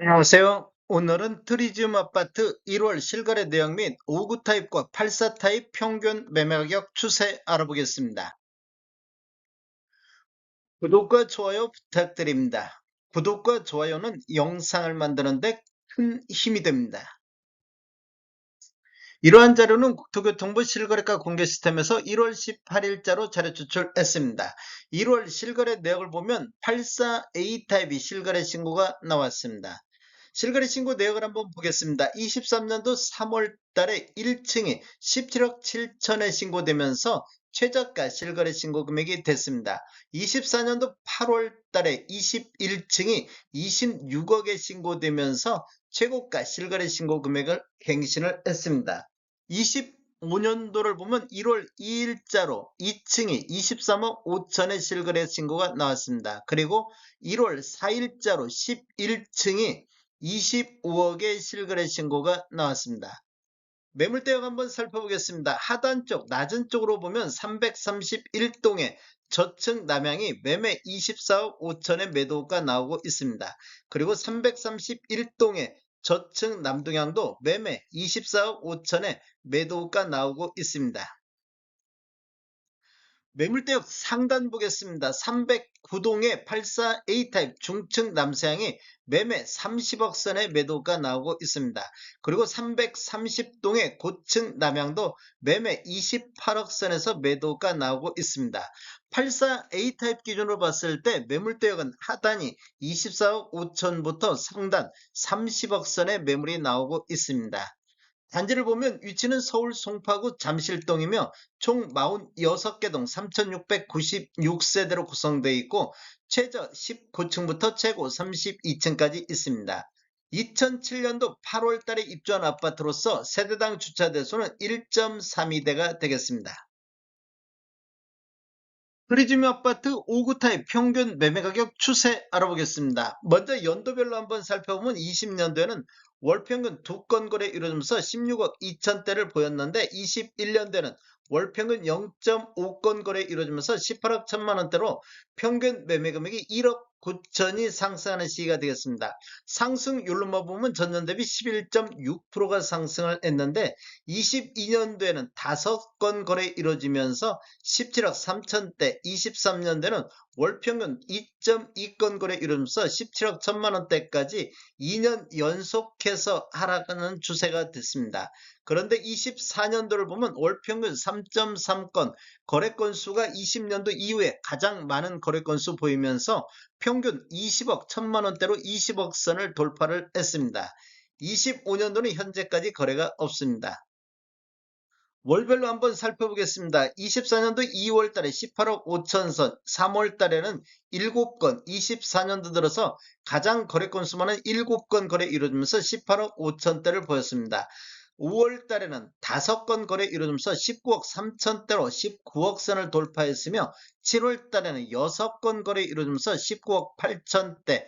안녕하세요. 오늘은 트리지움 아파트 1월 실거래 내역 및 5구 타입과 84 타입 평균 매매 가격 추세 알아보겠습니다. 구독과 좋아요 부탁드립니다. 구독과 좋아요는 영상을 만드는데 큰 힘이 됩니다. 이러한 자료는 국토교통부 실거래가 공개 시스템에서 1월 18일자로 자료 추출했습니다. 1월 실거래 내역을 보면 84A 타입이 실거래 신고가 나왔습니다. 실거래 신고 내역을 한번 보겠습니다. 23년도 3월 달에 1층이 17억 7천에 신고되면서 최저가 실거래 신고 금액이 됐습니다. 24년도 8월 달에 21층이 26억에 신고되면서 최고가 실거래 신고 금액을 갱신을 했습니다. 25년도를 보면 1월 2일자로 2층이 23억 5천에 실거래 신고가 나왔습니다. 그리고 1월 4일자로 11층이 25억의 실거래 신고가 나왔습니다. 매물대역 한번 살펴보겠습니다. 하단 쪽 낮은 쪽으로 보면 331동에 저층 남향이 매매 24억 5천의 매도가 나오고 있습니다. 그리고 331동에 저층 남동향도 매매 24억 5천의 매도가 나오고 있습니다. 매물대역 상단 보겠습니다. 309동의 84A 타입 중층 남서향이 매매 30억 선의 매도가 나오고 있습니다. 그리고 330동의 고층 남향도 매매 28억 선에서 매도가 나오고 있습니다. 84A 타입 기준으로 봤을 때 매물대역은 하단이 24억 5천부터 상단 30억 선의 매물이 나오고 있습니다. 단지를 보면 위치는 서울 송파구 잠실동이며 총 46개 동 3,696세대로 구성되어 있고 최저 19층부터 최고 32층까지 있습니다. 2007년도 8월 달에 입주한 아파트로서 세대당 주차 대수는 1.32대가 되겠습니다. 프리즘 아파트 5구 타입 평균 매매 가격 추세 알아보겠습니다. 먼저 연도별로 한번 살펴보면 20년도에는 월평균 2건 거래 이루어지면서 16억 2천대를 보였는데 21년도에는 월평균 0.5건 거래 이루어지면서 18억 1천만 원대로 평균 매매 금액이 1억 9천이 상승하는 시기가 되겠습니다. 상승률로만 보면 전년 대비 11.6%가 상승을 했는데 22년도에는 5건 거래 이루어지면서 17억 3천대, 23년도에는 월평균 2.2건 거래 이루면서 17억 1천만 원대까지 2년 연속해서 하락하는 추세가 됐습니다. 그런데 24년도를 보면 월평균 3.3건, 거래 건수가 20년도 이후에 가장 많은 거래 건수 보이면서 평균 20억 1천만 원대로 20억 선을 돌파를 했습니다. 25년도는 현재까지 거래가 없습니다. 월별로 한번 살펴보겠습니다. 24년도 2월 달에 18억 5천선, 3월 달에는 7건, 24년도 들어서 가장 거래 건수 많은 7건 거래 이루어지면서 18억 5천대를 보였습니다. 5월 달에는 5건 거래 이루어지면서 19억 3천대로 19억 선을 돌파했으며 7월 달에는 6건 거래 이루어지면서 19억 8천대,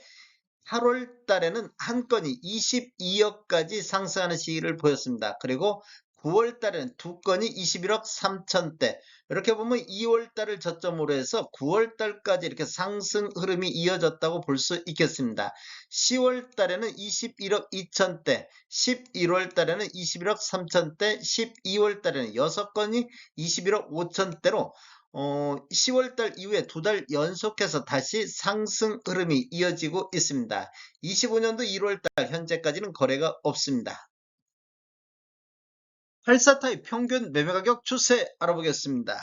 8월 달에는 한 건이 22억까지 상승하는 시기를 보였습니다. 그리고 9월 달에는 두 건이 21억 3천대. 이렇게 보면 2월 달을 저점으로 해서 9월 달까지 이렇게 상승 흐름이 이어졌다고 볼 수 있겠습니다. 10월 달에는 21억 2천대, 11월 달에는 21억 3천대, 12월 달에는 6건이 21억 5천대로 10월달 이후에 2달 연속해서 다시 상승 흐름이 이어지고 있습니다. 25년도 1월달 현재까지는 거래가 없습니다. 84타입 평균 매매가격 추세 알아보겠습니다.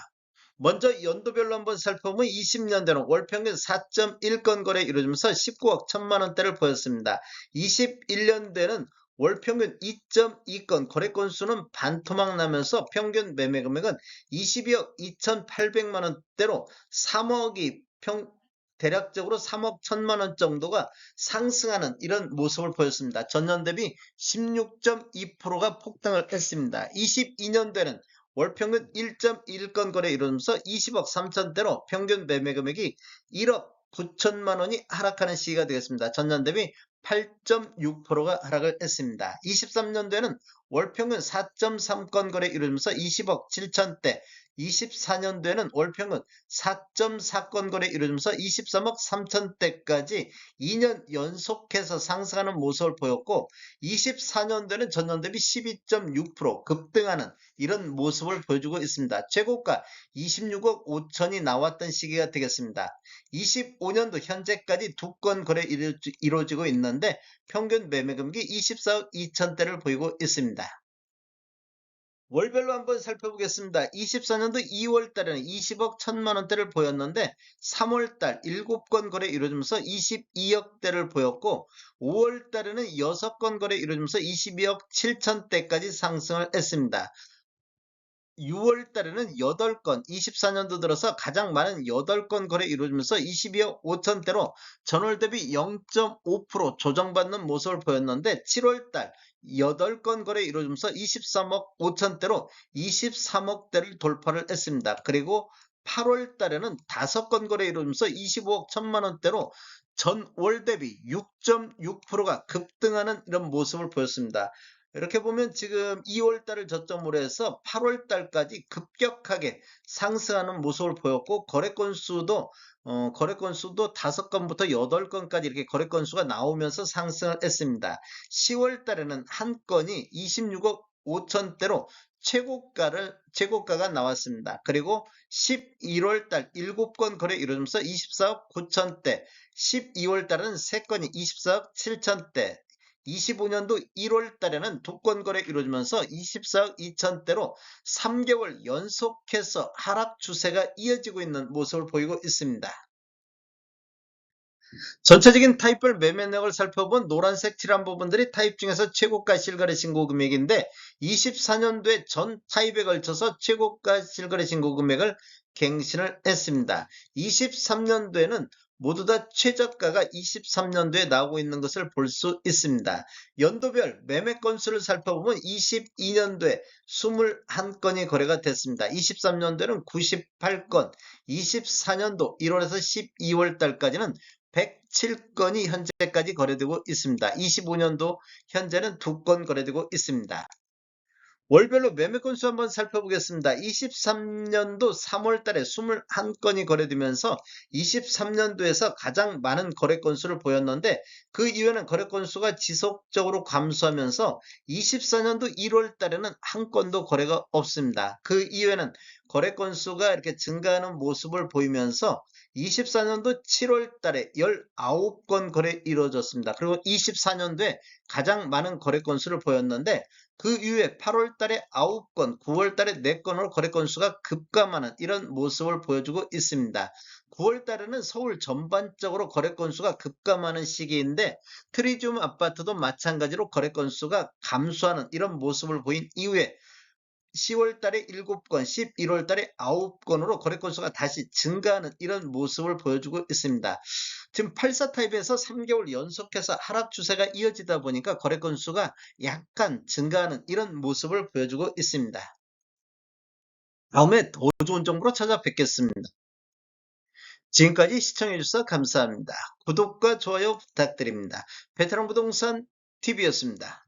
먼저 연도별로 한번 살펴보면 20년대는 월평균 4.1건 거래 이루어지면서 19억 1천만 원대를 보였습니다. 21년대는 월평균 2.2건 거래 건수는 반토막 나면서 평균 매매 금액은 22억 2,800만 원대로 3억이 대략적으로 3억 1천만 원 정도가 상승하는 이런 모습을 보였습니다. 전년 대비 16.2%가 폭등을 했습니다. 22년대는 월평균 1.1건 거래 이루면서 20억 3천대로 평균 매매 금액이 1억 9천만 원이 하락하는 시기가 되겠습니다. 전년 대비 8.6%가 하락을 했습니다. 23년도에는 월평균 4.3건 거래 이루면서 20억 7천대, 24년도에는 월평균 4.4건 거래 이루어지면서 23억 3천대까지 2년 연속해서 상승하는 모습을 보였고 24년도에는 전년 대비 12.6% 급등하는 이런 모습을 보여주고 있습니다. 최고가 26억 5천이 나왔던 시기가 되겠습니다. 25년도 현재까지 2건 거래 이루어지고 있는데 평균 매매금액이 24억 2천대를 보이고 있습니다. 월별로 한번 살펴보겠습니다. 24년도 2월 달에는 20억 1천만 원대를 보였는데 3월 달 7건 거래 이루어지면서 22억대를 보였고 5월 달에는 6건 거래 이루어지면서 22억 7천대까지 상승을 했습니다. 6월 달에는 8건, 24년도 들어서 가장 많은 8건 거래 이루어지면서 22억 5천대로 전월 대비 0.5% 조정받는 모습을 보였는데 7월 달 8건 거래 이루어지면서 23억 5천대로 23억대를 돌파를 했습니다. 그리고 8월 달에는 5건 거래 이루어지면서 25억 1천만 원대로 전월 대비 6.6%가 급등하는 이런 모습을 보였습니다. 이렇게 보면 지금 2월 달을 저점으로 해서 8월 달까지 급격하게 상승하는 모습을 보였고 거래 건수도 5건부터 8건까지 이렇게 거래 건수가 나오면서 상승을 했습니다. 10월 달에는 한 건이 26억 5천대로 최고가가 나왔습니다. 그리고 11월 달 7건 거래 이루어지면서 24억 9천대, 12월 달은 3건이 24억 7천대, 25년도 1월 달에는 2건 거래 이루어지면서 24억 2천대로 3개월 연속해서 하락 추세가 이어지고 있는 모습을 보이고 있습니다. 전체적인 타입별 매매력을 살펴본 노란색 칠한 부분들이 타입 중에서 최고가 실거래 신고 금액인데 24년도에 전 타입에 걸쳐서 최고가 실거래 신고 금액을 갱신을 했습니다. 23년도에는 모두 다 최저가가 23년도에 나오고 있는 것을 볼 수 있습니다. 연도별 매매 건수를 살펴보면 22년도에 21건이 거래가 됐습니다. 23년도에는 98건, 24년도 1월에서 12월 달까지는 107건이 현재까지 거래되고 있습니다. 25년도 현재는 2건 거래되고 있습니다. 월별로 매매 건수 한번 살펴보겠습니다. 23년도 3월 달에 21건이 거래되면서 23년도에서 가장 많은 거래 건수를 보였는데 그 이후에는 거래 건수가 지속적으로 감소하면서 24년도 1월 달에는 한 건도 거래가 없습니다. 그 이후에는 거래 건수가 이렇게 증가하는 모습을 보이면서 24년도 7월 달에 19건 거래 이루어졌습니다. 그리고 24년도에 가장 많은 거래 건수를 보였는데 그 이후에 8월 달에 9건, 9월 달에 4건으로 거래 건수가 급감하는 이런 모습을 보여주고 있습니다. 9월 달에는 서울 전반적으로 거래 건수가 급감하는 시기인데 트리지움 아파트도 마찬가지로 거래 건수가 감소하는 이런 모습을 보인 이후에 10월 달에 7건, 11월 달에 9건으로 거래 건수가 다시 증가하는 이런 모습을 보여주고 있습니다. 지금 84 타입에서 3개월 연속해서 하락 추세가 이어지다 보니까 거래 건수가 약간 증가하는 이런 모습을 보여주고 있습니다. 다음에 더 좋은 정보로 찾아뵙겠습니다. 지금까지 시청해주셔서 감사합니다. 구독과 좋아요 부탁드립니다. 베테랑 부동산 TV였습니다.